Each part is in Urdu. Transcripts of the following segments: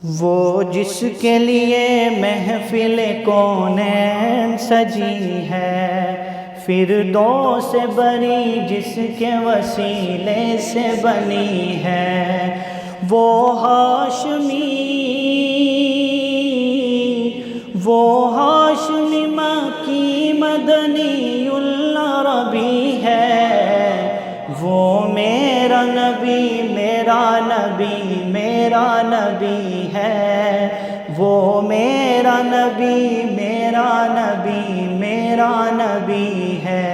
وہ جس کے لیے محفل کونین سجی ہے، فردوس سے بری جس کے وسیلے سے بنی ہے، وہ ہاشمی مکی مدنی العربی ہے، وہ میرا نبی میرا نبی میرا نبی ہے، وہ میرا نبی میرا نبی میرا نبی ہے۔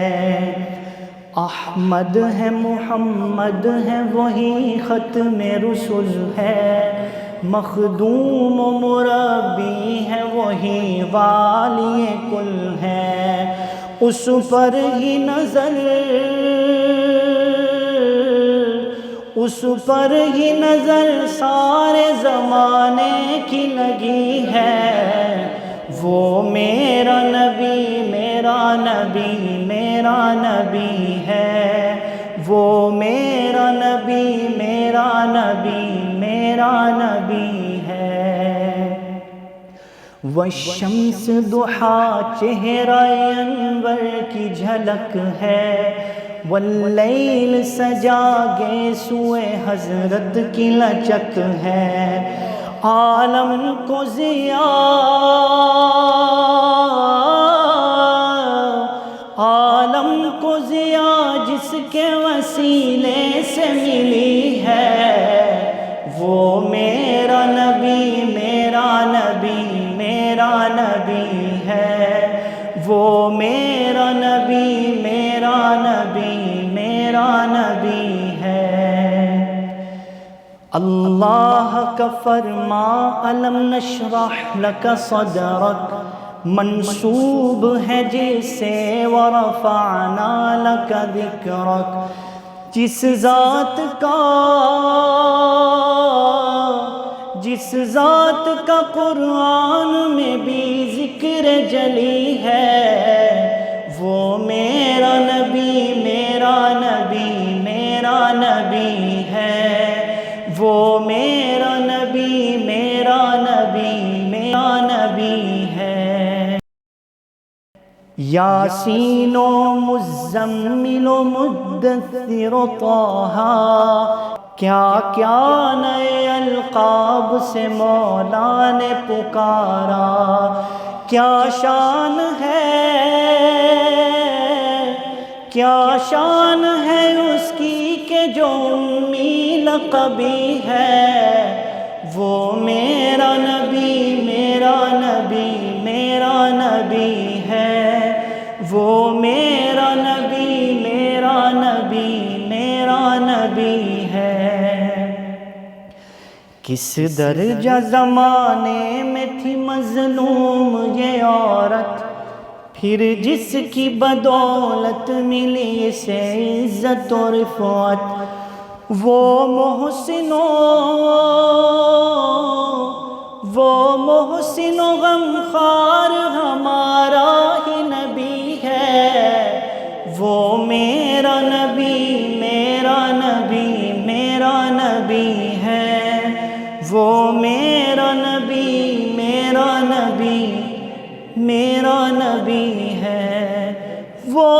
احمد ہے محمد ہے وہی ختم رسول ہے، مخدوم و مربی ہے وہی والی کل ہے، اس پر ہی نظر سارے زمانے کی لگی ہے، وہ میرا نبی میرا نبی میرا نبی ہے، وہ میرا نبی میرا نبی میرا نبی ہے۔ والشمس ضحیٰ چہرہ انور کی جھلک ہے، واللیل سجا گیسوئے حضرت کی لچک ہے، عالم کو ضیاء جس کے وسیلے سے ملی ہے، وہ میرا نبی میرا نبی میرا نبی ہے، وہ میرا نبی میرا نبی میرا نبی ہے۔ اللہ کا فرما الم نشرح لک صدرک منسوب ہے جسے ورفعنا لک ذکرک، جس ذات کا قرآن میں بھی ذکر جلی ہے، وہ میرا نبی میرا نبی میرا نبی ہے، وہ میرا نبی میرا نبی میرا نبی ہے۔ یاسین و مزمل و مدثر و طٰہٰ، کیا کیا نئے القاب سے مولا نے پکارا، کیا شان ہے اس کی کہ جو امی لقبی ہے، وہ میرا نبی میرا نبی میرا نبی ہے، وہ میرا نبی میرا نبی میرا نبی ہے۔ کس درجہ زمانے میں تھی مظلوم یہ عورت، پھر جس کی بدولت ملی اسے عزت و رفعت، وہ محسن و غمخوار ہمارا ہی نبی ہے، وہ میرا نبی میرا نبی میرا نبی ہے، وہ میرا نبی میرا نبی میرا نبی ہے، وہ